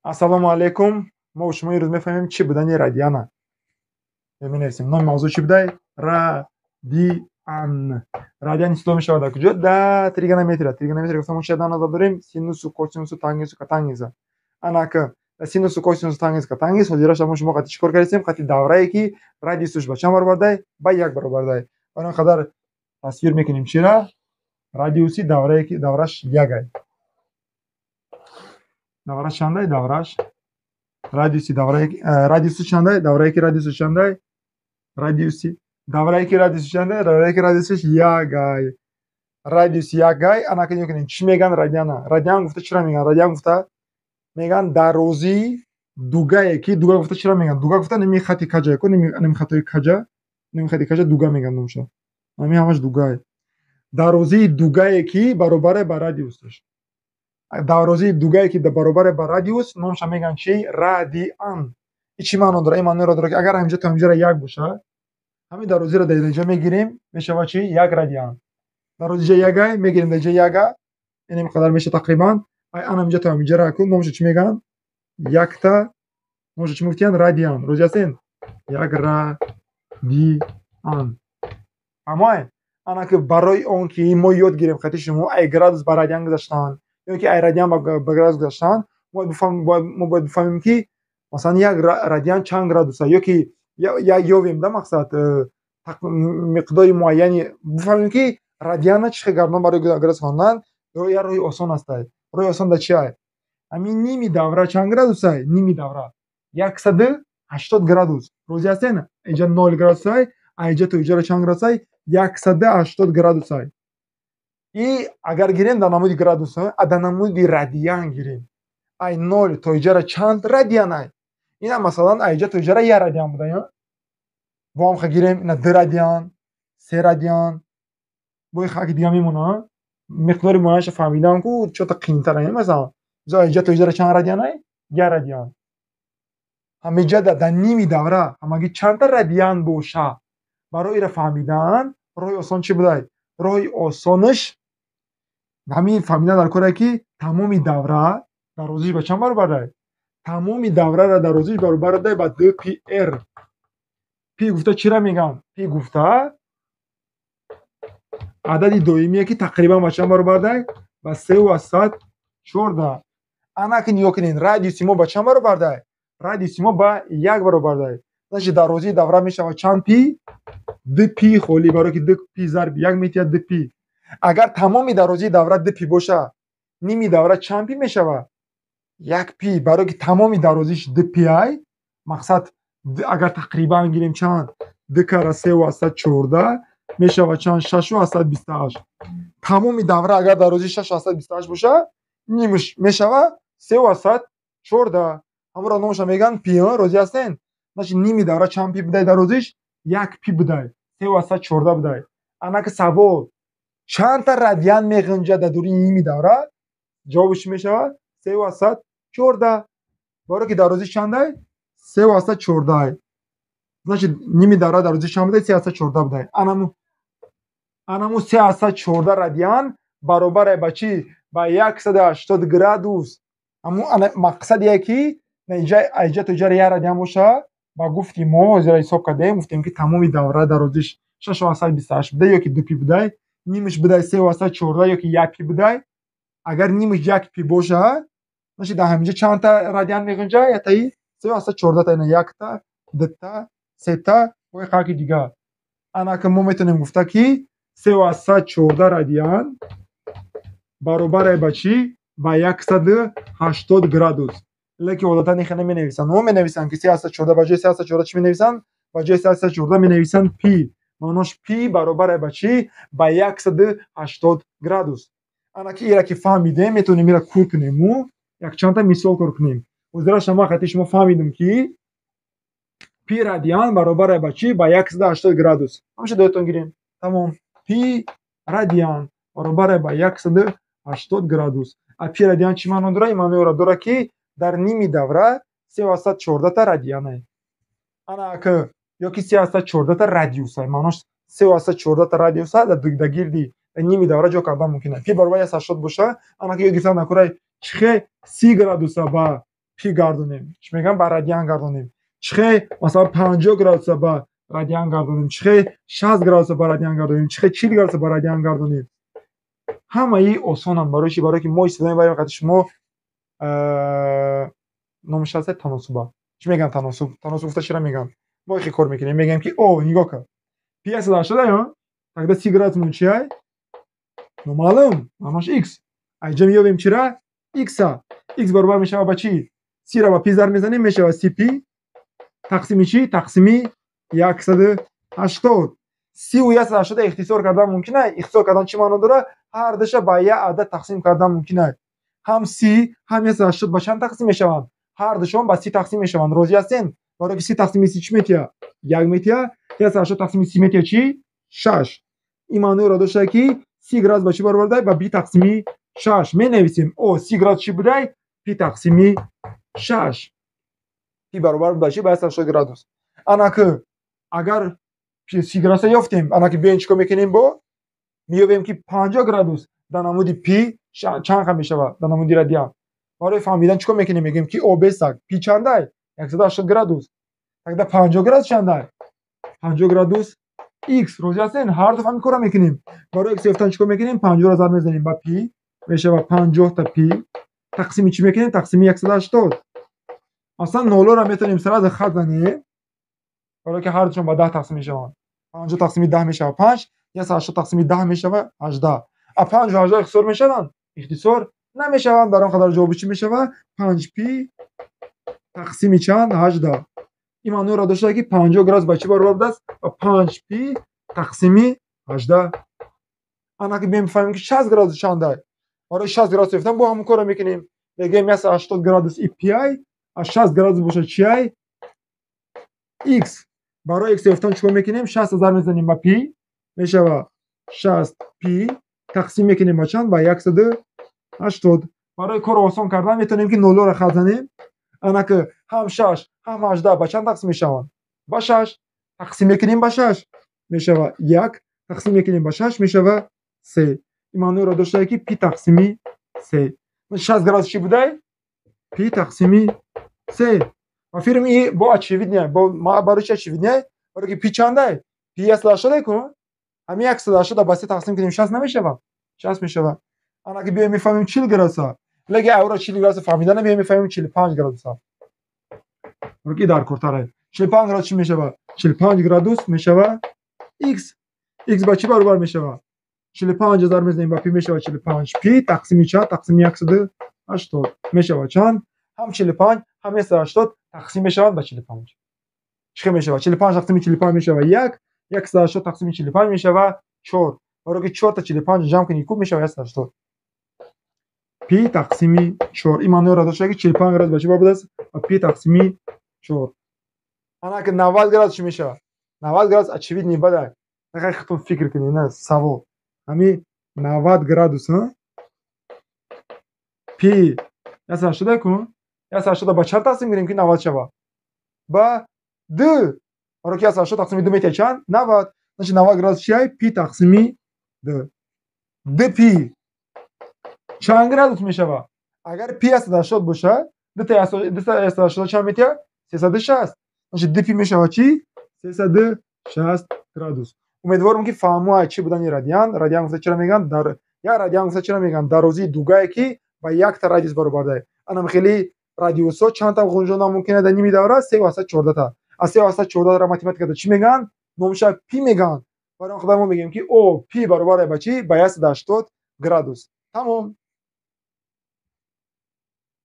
ассалому алайкум. Мо шумо имрӯз мефаҳмем чӣ будани радиана. Менависем номи мавзӯъ чӣ будай? Радиан. Радиан истифода мешавад дар куҷо? Дар тригонометрия. Тригонометрия гуфтам мо чӣ дар назар дорем? Синусу, косинусу, тангенсу, котангенса. Анака синусу, косинусу, тангенс, котангенс ҳозира шумо қати чӣ кор кардем? Қати даврае ки радиусуш ба чанд баробар дай? Ба 1 баробар дай. Он қадар тасвир мекунем чира? Радиуси даврае ки давраш 1 ай. Давраш чанд ай? Давраш радиуси даврае ки радиусу чанд ай? Даврае ки радиусу чанд ай? Радиуси даврае ки радиусу чанд ай? Даврае ки радиусуш 1 ай. Радиуси 1 ай. Ана ки мекунем чӣ меган радиана? Радиан гуфта чира меган? Радиан гуфта меган дарозии дугае ки дуга гуфта чира меган? Дуга гуфта ними хати каҷа ко ними хатои каҷа, ними хати каҷа дуга меган номша. Нами ҳамаш дугае. Дарозии дугае ки баробаре ба радиусуш. Дарозии дугае ки баробаре ба радиус номша меган чӣ? Радиан. Ин чӣ маъно дорад? Ин маъноро дорад ки агар ҳаминҷо то ҳаминҷоро 1 боша, ҳамин дарозиро дар инҷо мегирем, мешавад чӣ? 1 радиан. Дарозиҷа 1 ай мегирем дар инҷо 1 а, ин миқдор меша тақрибан. Ай ан ҳаминҷо то ҳаминҷоро кун номша чӣ меган? 1 та номша чӣ мегуфтиянд? Радиан. Розӣ ҳастед? 1 радиан. Ҳамои ана ки барои он ки мо ёд гирем хати шумо ай градус ба радиан гузаштан ё ки ай радиан ба градус гузаштан, мо бояд бифаҳмем ки масалан 1 радиан чанд градус ё ки ёвем да мақсад миқдори муайяни бифаҳмем ки радиана чӣ хел гардон барои градус хондан я роҳи осон астай. Роҳи осон дар чӣ ай? Ҳамин ними давра чанд градус ай? Ними давра 180 градус. Розӣ ҳастед? Инҷа 0 градус ай, инҷа то инҷаро чанд градус ай? 180 градус ай. И агар гирем дар намуди градус, дар намуди радиан гирем. Ай 0 то инҷаро чанд радиан ай? Ина масалан ай инҷа то инҷаро 1 радиан буда ё? Бо ҳам ха гирем ина 2 радиан, 3 радиан. Бо ин хаки дига мемона. Миқдори муайянша фаҳмидам ку чота қиинтар ай масалан. Мисол инҷа то инҷаро чанд радиан ай? 1 радиан. Ҳаминҷа дар ними давра ҳамагӣ чандта радиан боша? Барои ира фаҳмидан роҳи осон чӣ будай? Роҳи осонаш ҳамин фаҳмидан дар коре ки тамоми давра дарозиш ба чанд баробар дай? Тамоми даврара дарозиш баробар дай ба 2πr. Пи гуфта чира меган? Пи гуфта адади доимие ки тақрибан ба чанд баробар дай? Ба 314. Ана ки нигоҳ кунед радиуси мо ба чанд баробар дай? Радиуси мо ба 1 баробар дай. Значит дарозии давра мешавад чанд пи? 2π холӣ, барое ки 2π зарби 1 метиҳад 2π. Агар тамоми дарозии давра 2π боша, ними давра чанд пи мешавад? 1π. Барое ки тамоми дарозиш 2π ай, мақсад агар тақрибан гирем чанд? 2 кара 314 мешавад чанд? 628. Тамоми давра агар дарозиш 628 боша, нимш мешавад 314. ҳамонро номша меган пи. Розӣ ҳастед? Значит ними давра чанд пи будай дарозиш? 1 пи будай. 314 будай. Анаки савол чандта радиан меғинҷад дар дури ними давра? Ҷавобиш чӣ мешавад? 314. Барое ки дарозиш чанд ай? 314 ай. Значит ними давра дарозиш чанд будай? 314 будай. Анаму 314 радиан баробар ба чӣ? Ба 180 градус. Ана мақсадие ки инҷа то инҷаро 1 радиан боша, ба гуфти мо ҳозира ҳисоб кардем, гуфтем ки тамоми давра дарозиш 628 будай ё ки 2π будай, нимиш будай 314 ё ки 1 пи будай. Агар нимиш 1 пи боша, значит дар ҳаминҷа чандта радиан меғинҷа? Ятаи 314 та, ина 1 та, 2 та, 3 та ва хаки дига. Ана ки мо метавонем гуфта ки 314 радиан баробар ба чӣ? Ба 180 градус. Леки одатан ин хел наменависанд. Мо менависанд ки 314 ба ҷои 314 чӣ менависанд? Ба ҷои 314 менависанд пи. Маънош пи баробар ба чӣ? Ба 180 градус. Ана ки ира ки фаҳмидем, метавонем ира кор кунем. Якчандта мисол кор кунем. Ҳозира шама хати шумо фаҳмидем ки пи радиан баробар ба чӣ? Ба 180 градус. Ҳамаша доятон гирем. Тамом. Пи радиан баробар ба 180 градус. А пи радиан чӣ маъно дорад? Ин маъноро дорад ки дар ними давра 314 та радиан ай. Ана ки ё ки 314 та радиус ай. Маънош 314 та радиус ай дар гирди ними давра ҷо кардан мумкин ай. Пи баробар 180 боша, ана ки ё гирифтан дар кораи чихе 30 градуса ба پی گردونیم چی میگم با رادیان گردونیم چخه مثلا 50 گرادوس با رادیان گردونیم چخه 60 گرادوس با رادیان گردونیم چخه 40 گرادوس با رادیان گردونیم همه ای آسان برای که ما استفاده می‌بریم وقتی شما نامش هست تناسب چی میگن تناسب گفته چرا میگن ما خیلی کار میکنیم میگیم که او نگاه کن پی اس داشته یا тогда 30 градус мун чи ай ну маълум манаш x айҷа меёбем чира x x баробар мешава ба чӣ 30 ро ба p зарб мезанем мешава 30p тақсими чӣ тақсими 180 30 و 180 ихтисор кардан мумкин ай ихтисор кардан чӣ маъно дорад ҳар душа ба як адад тақсим кардан мумкин ай ҳам 30 ҳам 180 ба чанд тақсим мешаванд ҳар душон ба 30 тақсим мешаванд розӣ ҳастем барои ки 30 тақсими 30 чӣ метия 1 метия 180 тақсими 30 метия чӣ 6 این معنی را داشته که 30 گراد با چی برابر داره با b تقسیم 6 می نویسیم او 30 گراد چی بوده p تقسیم 6 p برابر با چی با 80 گرادوس انا که اگر 30 گراد یافتیم انا که بیاین چیکار میکنیم با میابیم که 50 گرادوس در نمود p چند هم میشه در نمود رادیان برای فهمیدن چیکار میکنیم میگیم که او بسق p چنده 180 گرادوس тогда 50 گراد چنده 50 گرادوس x روزی هستین هر دفعه همین کارو میکنیم برای x یافتن چیکار میکنیم 50 رو ضرب میزنیم با p میشه با 50 تا p تقسیم چی میکنیم تقسیم 180 اصلا نولو رو میتونیم سر خط بزنیم برای که هر دوشون با 10 تقسیم میشه 50 تقسیم 10 میشه 5 180 تقسیم 10 میشه 18 5 و 18 اختصار میشن اختصار نمیشن در اون قدر جواب چی میشه 5p تقسیم چند 18 این معنی را داشته که 50 گراد با چی برابر است با 5p تقسیم 18 انا که میفهمیم که 60 گراد چنده برای 60 گراد گرفتن با همون کارو میکنیم میگیم 80 گراد pی از 60 گراد باشه چی ای x برای x گرفتن چیکار میکنیم 60000 میزنیم با p میشه با 60p تقسیم میکنیم با چند با 180 برای کار آسان کردن میتونیم که نولو رو خط بزنیم انا که هم 6 هم 18 با چند تقسیم میشوند با 6 تقسیم میکنیم با 6 میشه با 1 تقسیم میکنیم با 6 میشه با 3 این معنی رو داشته که p تقسیم 3 60 گراد چی بوده p تقسیم 3 و فیلم با очевидне با ما برای چی очевидне برای که p چنده p اصلا شده کن همین 180 با 3 تقسیم کنیم 60 نمیشه با 60 میشه با انا که بیایم میفهمیم 40 گراد لگه اورا 40 گراد فهمیدن بیایم میفهمیم 45 گراد روکی در کورتاره 45 گراد چی میشه با 45 گرادوس میشه با x با چی برابر میشه با 45000 میزنیم با p میشه با 45p تقسیم چند تقسیم 180 میشه با چند هم 45 هم 180 تقسیم میشه با 45 چی میشه با 45 تقسیم 45 میشه با 1 180 تقسیم 45 میشه با 4 برای که 4 تا 45 جمع کنی کوب میشه با 180 p تقسیم 4 این معنی را داشته که 45 گراد با چی برابر است با p تقسیم 4 انا که 90 گراد چی میشه 90 گراد очевидно بده نخواهی خودتون فکر کنید نه سوال همین 90 گرادوس p 180 کن 180 با چند تقسیم کنیم که 90 شود با 2 برای که 180 تقسیم 2 میشه چند 90 значит 90 گراد چیه p تقسیم 2 2p چند گرادوس میشه اگر p 180 باشه 2 تا 180 چند میشه 360 значит 2p میشه چی 360 گرادوس امیدوارم که فهمو چی بودن رادیان گفته چرا میگن در یا رادیان گفته چرا میگن درازی دوگاهی که با یک تا رادیوس برابر ده انا خیلی رادیوسا چند تا گنجونا ممکنه در نیمی دوره 3 واسه 14 تا از 3 واسه 14 را ماتماتیکا چی میگن نومش پی میگن برای خودمون میگیم که او پی برابر با چی با 180 گرادوس تمام